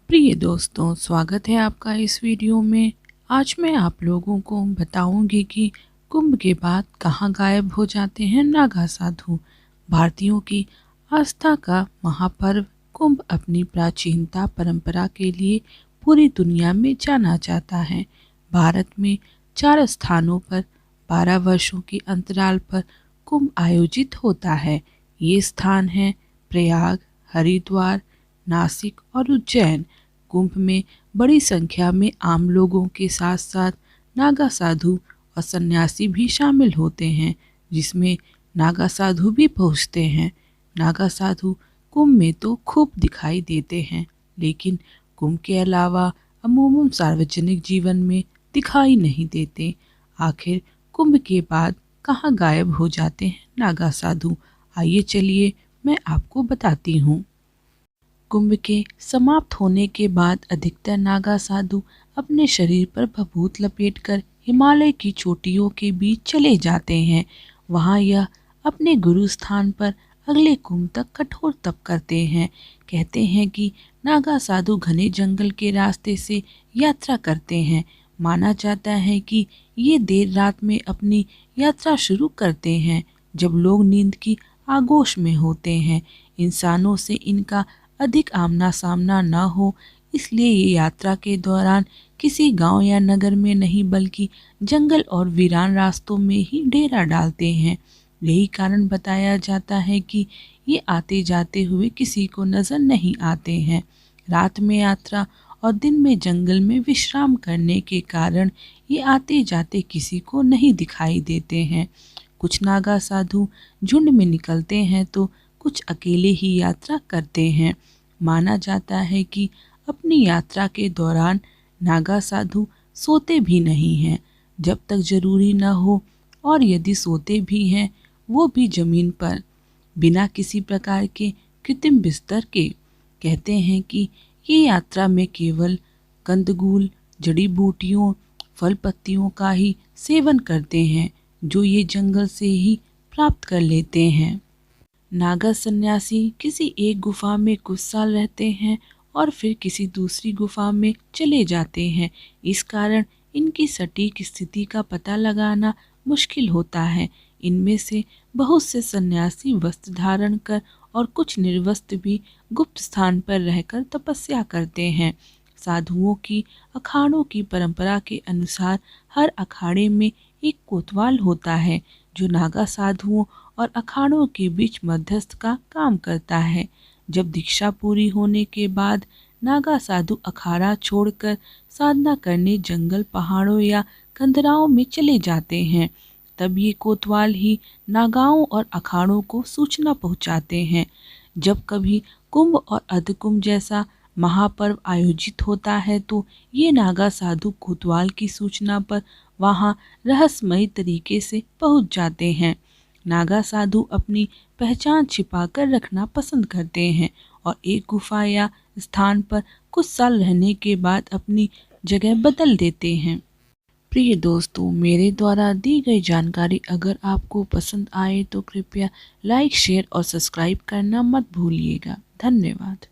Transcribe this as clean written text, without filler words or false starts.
प्रिय दोस्तों, स्वागत है आपका इस वीडियो में। आज मैं आप लोगों को बताऊंगी कि कुंभ के बाद कहाँ गायब हो जाते हैं नागा साधु। भारतीयों की आस्था का महापर्व कुंभ अपनी प्राचीनता परंपरा के लिए पूरी दुनिया में जाना जाता है। भारत में 4 स्थानों पर 12 वर्षों के अंतराल पर कुंभ आयोजित होता है। ये स्थान है प्रयाग, हरिद्वार, नासिक और उज्जैन। कुंभ में बड़ी संख्या में आम लोगों के साथ साथ नागा साधु और सन्यासी भी शामिल होते हैं, जिसमें नागा साधु भी पहुंचते हैं। नागा साधु कुंभ में तो खूब दिखाई देते हैं, लेकिन कुंभ के अलावा अमूमन सार्वजनिक जीवन में दिखाई नहीं देते। आखिर कुंभ के बाद कहाँ गायब हो जाते हैं नागा साधु? आइए चलिए मैं आपको बताती हूँ। कुंभ के समाप्त होने के बाद अधिकतर नागा साधु अपने शरीर पर भभूत लपेटकर हिमालय की चोटियों के बीच चले जाते हैं। वहाँ यह अपने गुरु स्थान पर अगले कुंभ तक कठोर तप करते हैं। कहते हैं कि नागा साधु घने जंगल के रास्ते से यात्रा करते हैं। माना जाता है कि ये देर रात में अपनी यात्रा शुरू करते हैं, जब लोग नींद की आगोश में होते हैं। इंसानों से इनका अधिक आमना सामना न हो, इसलिए ये यात्रा के दौरान किसी गांव या नगर में नहीं बल्कि जंगल और वीरान रास्तों में ही डेरा डालते हैं। यही कारण बताया जाता है कि ये आते जाते हुए किसी को नजर नहीं आते हैं। रात में यात्रा और दिन में जंगल में विश्राम करने के कारण ये आते जाते किसी को नहीं दिखाई देते हैं। कुछ नागा साधु झुंड में निकलते हैं तो कुछ अकेले ही यात्रा करते हैं। माना जाता है कि अपनी यात्रा के दौरान नागा साधु सोते भी नहीं हैं, जब तक जरूरी न हो, और यदि सोते भी हैं वो भी जमीन पर, बिना किसी प्रकार के कृत्रिम बिस्तर के। कहते हैं कि ये यात्रा में केवल कंदमूल, जड़ी बूटियों, फल पत्तियों का ही सेवन करते हैं, जो ये जंगल से ही प्राप्त कर लेते हैं। नागा सन्यासी किसी एक गुफा में कुछ साल रहते हैं और फिर किसी दूसरी गुफा में चले जाते हैं। इस कारण इनकी सटीक स्थिति का पता लगाना मुश्किल होता है। इनमें से बहुत से सन्यासी वस्त्र धारण कर और कुछ निर्वस्त्र भी गुप्त स्थान पर रहकर तपस्या करते हैं। साधुओं की अखाड़ों की परंपरा के अनुसार हर अखाड़े में एक कोतवाल होता है, जो नागा साधुओं और अखाड़ों के बीच मध्यस्थ का काम करता है। जब दीक्षा पूरी होने के बाद नागा साधु अखाड़ा छोड़कर साधना करने जंगल, पहाड़ों या कंदराओं में चले जाते हैं, तब ये कोतवाल ही नागाओं और अखाड़ों को सूचना पहुंचाते हैं। जब कभी कुंभ और अर्धकुंभ जैसा महापर्व आयोजित होता है तो ये नागा साधु कोतवाल की सूचना पर वहाँ रहस्यमयी तरीके से पहुँच जाते हैं। नागा साधु अपनी पहचान छिपाकर रखना पसंद करते हैं और एक गुफा या स्थान पर कुछ साल रहने के बाद अपनी जगह बदल देते हैं। प्रिय दोस्तों, मेरे द्वारा दी गई जानकारी अगर आपको पसंद आए तो कृपया लाइक, शेयर और सब्सक्राइब करना मत भूलिएगा। धन्यवाद।